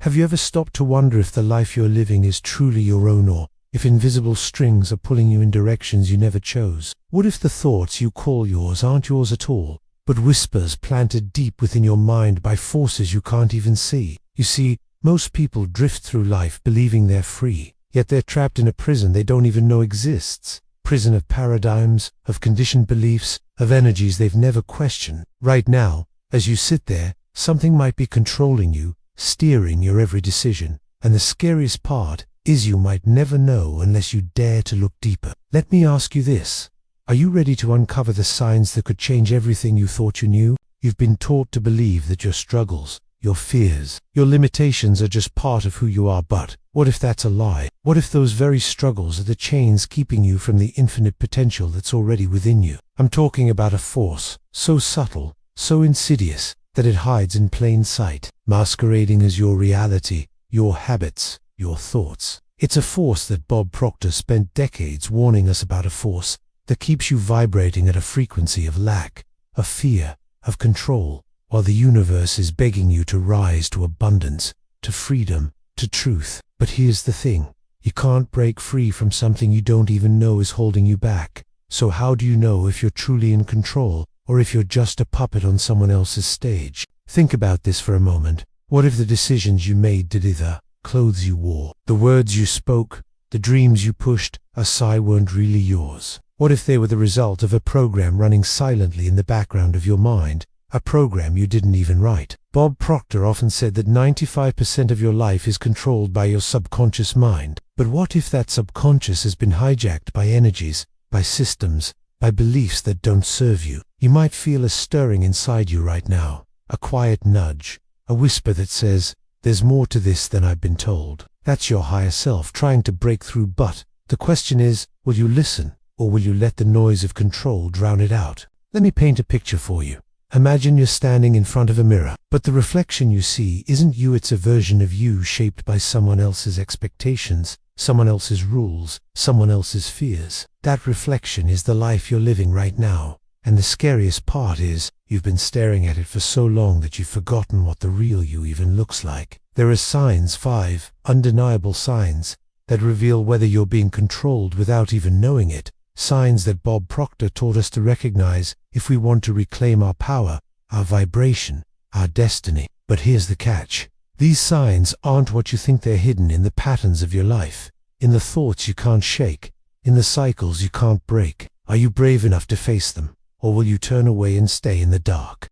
Have you ever stopped to wonder if the life you're living is truly your own, or if invisible strings are pulling you in directions you never chose? What if the thoughts you call yours aren't yours at all, but whispers planted deep within your mind by forces you can't even see? You see, most people drift through life believing they're free, yet they're trapped in a prison they don't even know exists. Prison of paradigms, of conditioned beliefs, of energies they've never questioned. Right now, as you sit there, something might be controlling you, steering your every decision, and the scariest part is you might never know unless you dare to look deeper. Let me ask you this. Are you ready to uncover the signs that could change everything you thought you knew? You've been taught to believe that your struggles, your fears, your limitations are just part of who you are, but what if that's a lie? What if those very struggles are the chains keeping you from the infinite potential that's already within you? I'm talking about a force so subtle, so insidious, that it hides in plain sight, masquerading as your reality, your habits, your thoughts. It's a force that Bob Proctor spent decades warning us about, a force that keeps you vibrating at a frequency of lack, of fear, of control, while the universe is begging you to rise to abundance, to freedom, to truth. But here's the thing, you can't break free from something you don't even know is holding you back. So how do you know if you're truly in control, or if you're just a puppet on someone else's stage? Think about this for a moment. What if the decisions you made did either clothes you wore, the words you spoke, the dreams you pushed aside weren't really yours? What if they were the result of a program running silently in the background of your mind, a program you didn't even write? Bob Proctor often said that 95% of your life is controlled by your subconscious mind. But what if that subconscious has been hijacked by energies, by systems, by beliefs that don't serve you? You might feel a stirring inside you right now, a quiet nudge, a whisper that says, "There's more to this than I've been told." That's your higher self trying to break through, but the question is, will you listen, or will you let the noise of control drown it out? Let me paint a picture for you. Imagine you're standing in front of a mirror, but the reflection you see isn't you, it's a version of you shaped by someone else's expectations, someone else's rules, someone else's fears. That reflection is the life you're living right now. And the scariest part is, you've been staring at it for so long that you've forgotten what the real you even looks like. There are signs, 5 undeniable signs, that reveal whether you're being controlled without even knowing it. Signs that Bob Proctor taught us to recognize if we want to reclaim our power, our vibration, our destiny. But here's the catch. These signs aren't what you think. They're hidden in the patterns of your life, in the thoughts you can't shake, in the cycles you can't break. Are you brave enough to face them, or will you turn away and stay in the dark?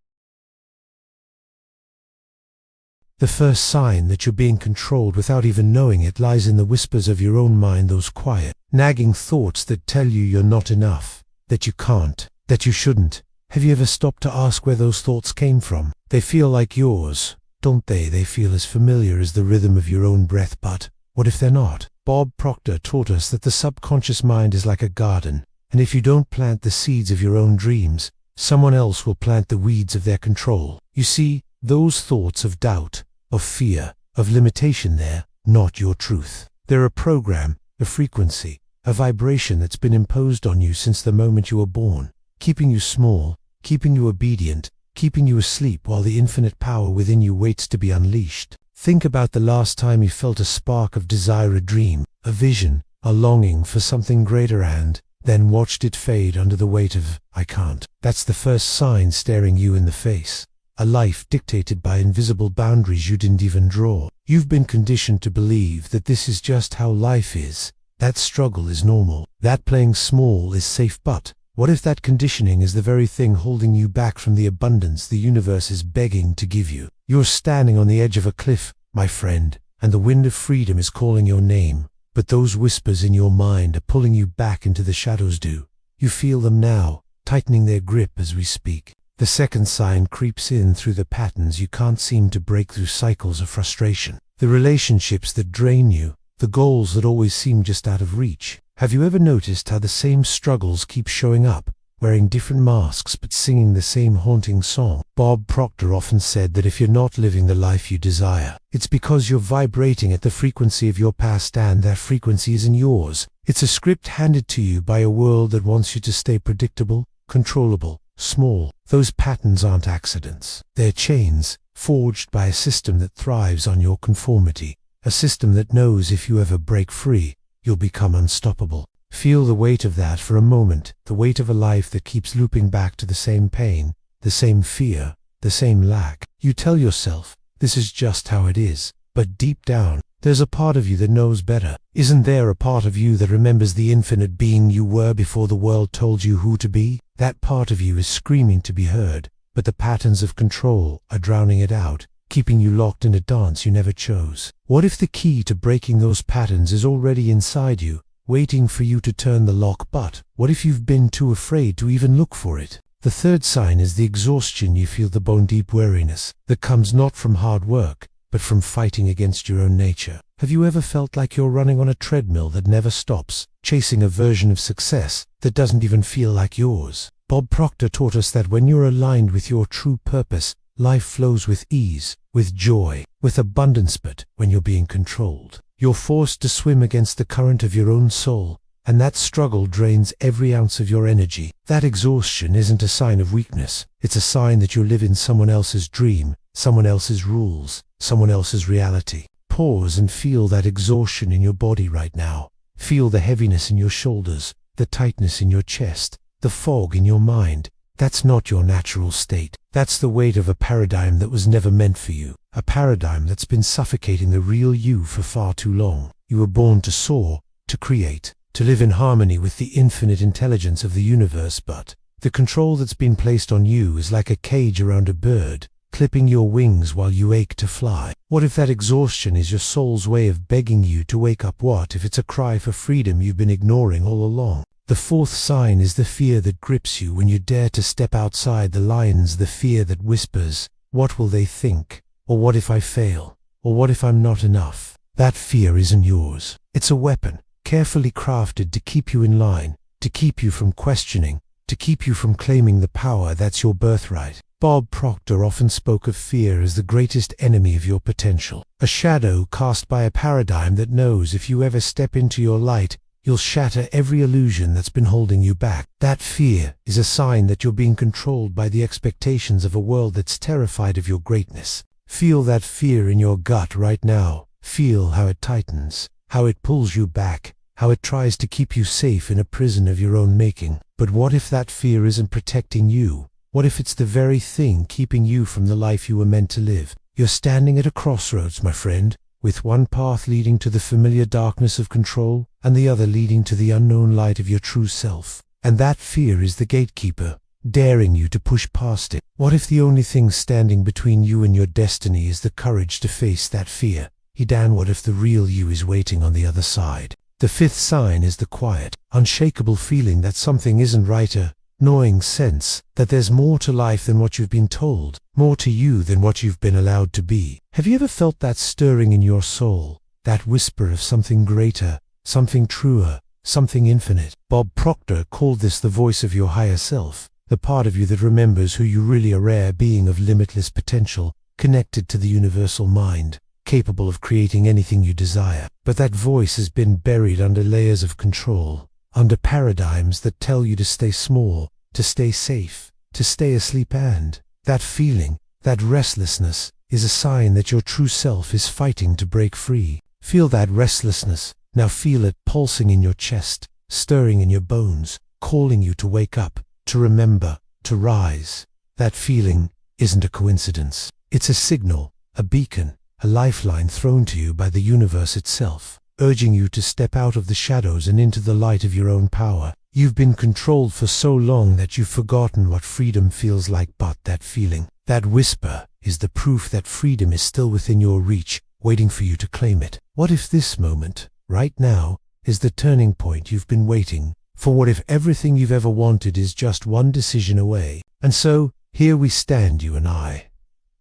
The first sign that you're being controlled without even knowing it lies in the whispers of your own mind, those quiet, nagging thoughts that tell you you're not enough, that you can't, that you shouldn't. Have you ever stopped to ask where those thoughts came from? They feel like yours, don't they? They feel as familiar as the rhythm of your own breath, but what if they're not? Bob Proctor taught us that the subconscious mind is like a garden, and if you don't plant the seeds of your own dreams, someone else will plant the weeds of their control. You see, those thoughts of doubt, of fear, of limitation, they're not your truth. They're a program, a frequency, a vibration that's been imposed on you since the moment you were born, keeping you small, keeping you obedient, keeping you asleep while the infinite power within you waits to be unleashed. Think about the last time you felt a spark of desire, a dream, a vision, a longing for something greater, and then watched it fade under the weight of, "I can't." That's the first sign staring you in the face. A life dictated by invisible boundaries you didn't even draw. You've been conditioned to believe that this is just how life is, that struggle is normal, that playing small is safe. But what if that conditioning is the very thing holding you back from the abundance the universe is begging to give you? You're standing on the edge of a cliff, my friend, and the wind of freedom is calling your name, but those whispers in your mind are pulling you back into the shadows. Do you feel them now, tightening their grip as we speak? The second sign creeps in through the patterns you can't seem to break, through cycles of frustration, the relationships that drain you, the goals that always seem just out of reach. Have you ever noticed how the same struggles keep showing up, wearing different masks but singing the same haunting song? Bob Proctor often said that if you're not living the life you desire, it's because you're vibrating at the frequency of your past, and that frequency isn't yours. It's a script handed to you by a world that wants you to stay predictable, controllable, small. Those patterns aren't accidents. They're chains, forged by a system that thrives on your conformity, a system that knows if you ever break free, you'll become unstoppable. Feel the weight of that for a moment, the weight of a life that keeps looping back to the same pain, the same fear, the same lack. You tell yourself, this is just how it is, but deep down, there's a part of you that knows better. Isn't there a part of you that remembers the infinite being you were before the world told you who to be? That part of you is screaming to be heard, but the patterns of control are drowning it out, keeping you locked in a dance you never chose. What if the key to breaking those patterns is already inside you, waiting for you to turn the lock? But what if you've been too afraid to even look for it? The third sign is the exhaustion. You feel the bone-deep weariness that comes not from hard work, but from fighting against your own nature. Have you ever felt like you're running on a treadmill that never stops, chasing a version of success that doesn't even feel like yours? Bob Proctor taught us that when you're aligned with your true purpose, life flows with ease, with joy, with abundance. But when you're being controlled, you're forced to swim against the current of your own soul, and that struggle drains every ounce of your energy. That exhaustion isn't a sign of weakness. It's a sign that you live in someone else's dream, someone else's rules, someone else's reality. Pause and feel that exhaustion in your body right now. Feel the heaviness in your shoulders, the tightness in your chest, the fog in your mind. That's not your natural state. That's the weight of a paradigm that was never meant for you. A paradigm that's been suffocating the real you for far too long. You were born to soar, to create, to live in harmony with the infinite intelligence of the universe, but the control that's been placed on you is like a cage around a bird, clipping your wings while you ache to fly. What if that exhaustion is your soul's way of begging you to wake up? What if it's a cry for freedom you've been ignoring all along? The fourth sign is the fear that grips you when you dare to step outside the lines, the fear that whispers, "What will they think? Or what if I fail? Or what if I'm not enough?" That fear isn't yours. It's a weapon, carefully crafted to keep you in line, to keep you from questioning, to keep you from claiming the power that's your birthright. Bob Proctor often spoke of fear as the greatest enemy of your potential, a shadow cast by a paradigm that knows if you ever step into your light, you'll shatter every illusion that's been holding you back. That fear is a sign that you're being controlled by the expectations of a world that's terrified of your greatness. Feel that fear in your gut right now. Feel how it tightens, how it pulls you back, how it tries to keep you safe in a prison of your own making. But what if that fear isn't protecting you? What if it's the very thing keeping you from the life you were meant to live? You're standing at a crossroads, my friend, with one path leading to the familiar darkness of control, and the other leading to the unknown light of your true self. And that fear is the gatekeeper, daring you to push past it. What if the only thing standing between you and your destiny is the courage to face that fear? Dan, what if the real you is waiting on the other side? The fifth sign is the quiet, unshakable feeling that something isn't right, a gnawing sense that there's more to life than what you've been told, more to you than what you've been allowed to be. Have you ever felt that stirring in your soul, that whisper of something greater, something truer, something infinite? Bob Proctor called this the voice of your higher self, the part of you that remembers who you really are, a being of limitless potential, connected to the universal mind, capable of creating anything you desire. But that voice has been buried under layers of control, under paradigms that tell you to stay small, to stay safe, to stay asleep. And that feeling, that restlessness, is a sign that your true self is fighting to break free. Feel that restlessness. Now feel it pulsing in your chest, stirring in your bones, calling you to wake up, to remember, to rise. That feeling isn't a coincidence. It's a signal, a beacon, a lifeline thrown to you by the universe itself, urging you to step out of the shadows and into the light of your own power. You've been controlled for so long that you've forgotten what freedom feels like, but that feeling, that whisper, is the proof that freedom is still within your reach, waiting for you to claim it. What if this moment, right now, is the turning point you've been waiting for? What if everything you've ever wanted is just one decision away? And so, here we stand, you and I,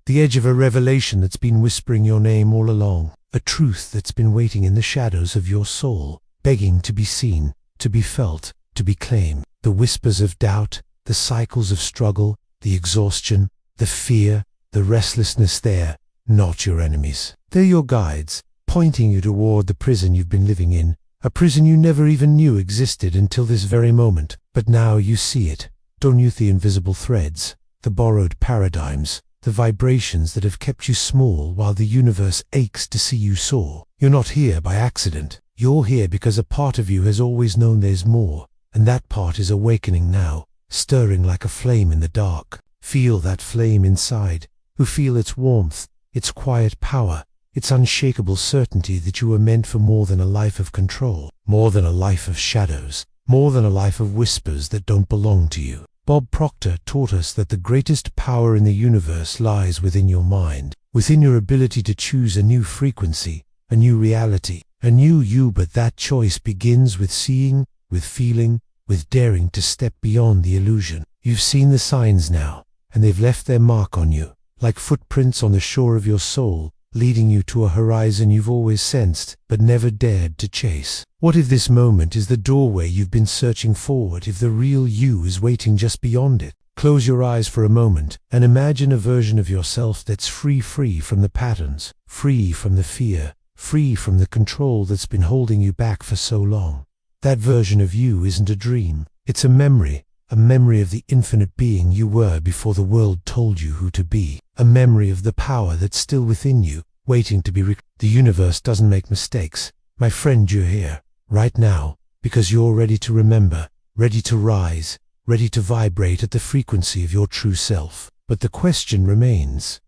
the edge of a revelation that's been whispering your name all along, a truth that's been waiting in the shadows of your soul, begging to be seen, to be felt, to be claimed. The whispers of doubt, the cycles of struggle, the exhaustion, the fear, the restlessness, they're not your enemies. They're your guides, pointing you toward the prison you've been living in, a prison you never even knew existed until this very moment. But now you see it. Don't use the invisible threads, the borrowed paradigms, the vibrations that have kept you small while the universe aches to see you soar. You're not here by accident. You're here because a part of you has always known there's more, and that part is awakening now, stirring like a flame in the dark. Feel that flame inside. You feel its warmth, its quiet power, its unshakable certainty that you were meant for more than a life of control, more than a life of shadows, more than a life of whispers that don't belong to you. Bob Proctor taught us that the greatest power in the universe lies within your mind, within your ability to choose a new frequency, a new reality, a new you. But that choice begins with seeing, with feeling, with daring to step beyond the illusion. You've seen the signs now, and they've left their mark on you, like footprints on the shore of your soul, leading you to a horizon you've always sensed but never dared to chase. What if this moment is the doorway you've been searching for? What if the real you is waiting just beyond it? Close your eyes for a moment and imagine a version of yourself that's free from the patterns, free from the fear, free from the control that's been holding you back for so long. That version of you isn't a dream, it's a memory of the infinite being you were before the world told you who to be, a memory of the power that's still within you, waiting to be The universe doesn't make mistakes. My friend, you're here, right now, because you're ready to remember, ready to rise, ready to vibrate at the frequency of your true self. But the question remains,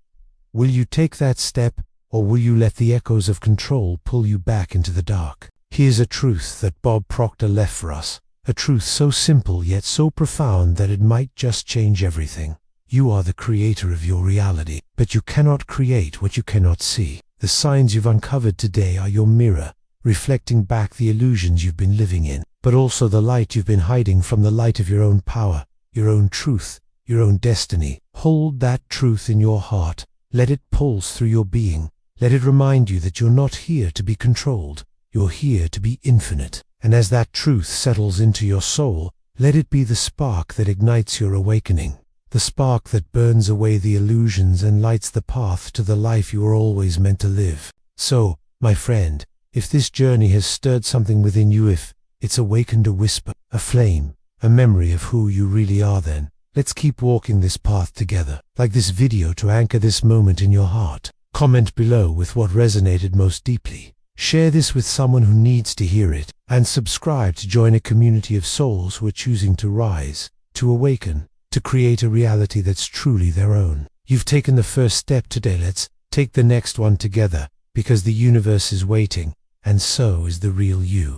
will you take that step, or will you let the echoes of control pull you back into the dark? Here's a truth that Bob Proctor left for us. A truth so simple yet so profound that it might just change everything. You are the creator of your reality, but you cannot create what you cannot see. The signs you've uncovered today are your mirror, reflecting back the illusions you've been living in, but also the light you've been hiding from, the light of your own power, your own truth, your own destiny. Hold that truth in your heart. Let it pulse through your being. Let it remind you that you're not here to be controlled. You're here to be infinite. And as that truth settles into your soul, let it be the spark that ignites your awakening, the spark that burns away the illusions and lights the path to the life you were always meant to live. So, my friend, if this journey has stirred something within you, if it's awakened a whisper, a flame, a memory of who you really are, then let's keep walking this path together. Like this video to anchor this moment in your heart. Comment below with what resonated most deeply. Share this with someone who needs to hear it, and subscribe to join a community of souls who are choosing to rise, to awaken, to create a reality that's truly their own. You've taken the first step today. Let's take the next one together, because the universe is waiting, and so is the real you.